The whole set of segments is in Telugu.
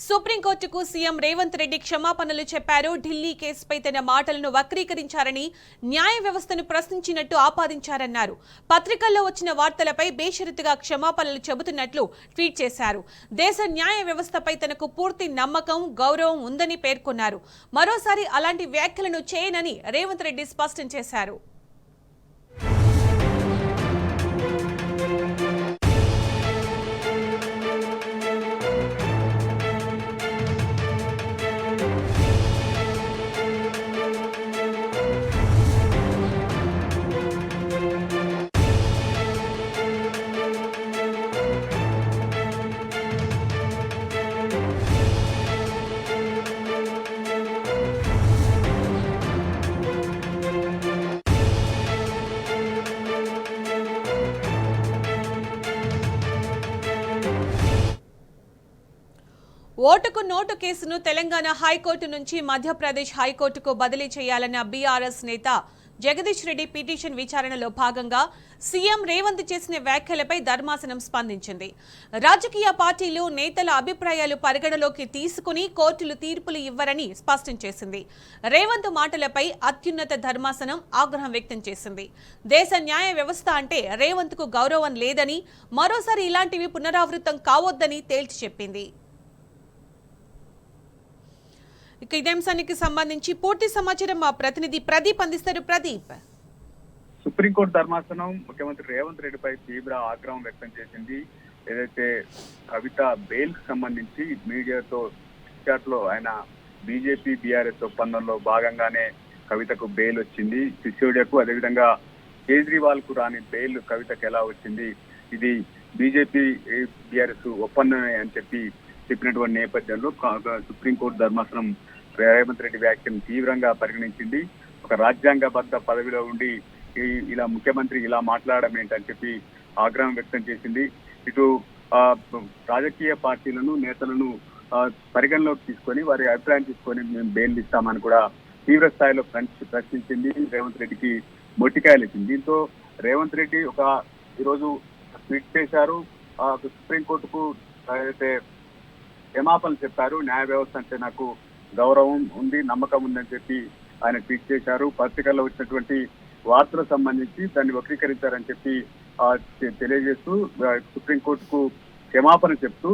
సుప్రీంకోర్టుకు సీఎం రేవంత్ రెడ్డి క్షమాపణలు చెప్పారు. ఢిల్లీ కేసుపై తన మాటలను వక్రీకరించారని, న్యాయ వ్యవస్థను ప్రశ్నించినట్టు ఆపాదించారన్నారు. పత్రికల్లో వచ్చిన వార్తలపై బేషరతుగా క్షమాపణలు చెబుతున్నట్లు ట్వీట్ చేశారు. దేశ న్యాయ వ్యవస్థపై తనకు పూర్తి నమ్మకం, గౌరవం ఉందని పేర్కొన్నారు. మరోసారి అలాంటి వ్యాఖ్యలను చేయనని రేవంత్ రెడ్డి స్పష్టం చేశారు. ఓటుకు నోటు కేసును తెలంగాణ హైకోర్టు నుంచి మధ్యప్రదేశ్ హైకోర్టుకు బదిలీ చేయాలన్న బీఆర్ఎస్ నేత జగదీష్ రెడ్డి పిటిషన్ విచారణలో భాగంగా సీఎం రేవంత్ చేసిన వ్యాఖ్యలపై ధర్మాసనం స్పందించింది. రాజకీయ పార్టీలు, నేతల అభిప్రాయాలు పరిగణలోకి తీసుకుని కోర్టులు తీర్పులు ఇవ్వరని స్పష్టం చేసింది. రేవంత్ మాటలపై అత్యున్నత ధర్మాసనం ఆగ్రహం వ్యక్తం చేసింది. దేశ న్యాయ వ్యవస్థ అంటే రేవంత్ కు గౌరవం లేదని, మరోసారి ఇలాంటివి పునరావృతం కావొద్దని తేల్చి చెప్పింది. ఇక ఇదే అంశానికి సంబంధించి పూర్తి సమాచారం మా ప్రతినిధి ప్రదీప్ అందిస్తారు. ప్రదీప్, సుప్రీంకోర్టు ధర్మాసనం ముఖ్యమంత్రి రేవంత్ రెడ్డిపై తీవ్ర ఆగ్రహం వ్యక్తం చేసింది. ఏదైతే కవిత బెయిల్ కు సంబంధించి మీడియాతో చాట్ లో ఆయన బీజేపీ బీఆర్ఎస్ ఒప్పందంలో భాగంగానే కవితకు బెయిల్ వచ్చింది. సిసోడియాకు, అదేవిధంగా కేజ్రీవాల్ కు రాని బెయిల్ కవితకు ఎలా వచ్చింది, ఇది బీజేపీ బీఆర్ఎస్ ఒప్పందమే అని చెప్పినటువంటి నేపథ్యంలో సుప్రీంకోర్టు ధర్మాసనం రేవంత్ రెడ్డి వ్యాఖ్యను తీవ్రంగా పరిగణించింది. ఒక రాజ్యాంగబద్ధ పదవిలో ఉండి ఇలా ముఖ్యమంత్రి ఇలా మాట్లాడడం ఏంటని చెప్పి ఆగ్రహం వ్యక్తం చేసింది. ఇటు రాజకీయ పార్టీలను, నేతలను పరిగణలోకి తీసుకొని వారి అభిప్రాయం తీసుకొని మేము బెయిల్ ఇస్తామని కూడా తీవ్ర స్థాయిలో ప్రశ్నించింది. రేవంత్ రెడ్డికి మొట్టికాయలు ఇచ్చింది. దీంతో రేవంత్ రెడ్డి ఈరోజు ట్వీట్ చేశారు. సుప్రీంకోర్టుకు అయితే క్షమాపణలు చెప్పారు. న్యాయ వ్యవస్థ అంటే నాకు గౌరవం ఉంది, నమ్మకం ఉందని చెప్పి ఆయన ట్వీట్ చేశారు. పత్రికల్లో వచ్చినటువంటి వార్తలకు సంబంధించి దాన్ని వక్రీకరించారని చెప్పి తెలియజేస్తూ సుప్రీంకోర్టుకు క్షమాపణ చెప్తూ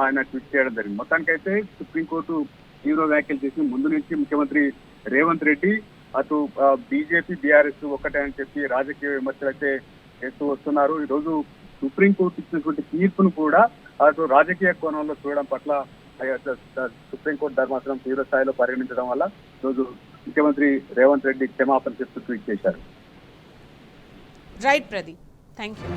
ఆయన ట్వీట్ చేయడం జరిగింది. మొత్తానికైతే సుప్రీంకోర్టు తీవ్ర వ్యాఖ్యలు చేసి ముందు నుంచి ముఖ్యమంత్రి రేవంత్ రెడ్డి అటు బీజేపీ బీఆర్ఎస్ ఒకటే అని చెప్పి రాజకీయ విమర్శలు అయితే చేస్తూ వస్తున్నారు. ఈ రోజు సుప్రీంకోర్టు ఇచ్చినటువంటి తీర్పును కూడా అటు రాజకీయ కోణంలో చూడడం పట్ల సుప్రీంకోర్టు ధర్మాసనం తీవ్ర స్థాయిలో పరిగణించడం వల్ల రోజు ముఖ్యమంత్రి రేవంత్ రెడ్డి క్షమాపణ చెప్తూ ట్వీట్ చేశారు. Right Pradeep, thank you.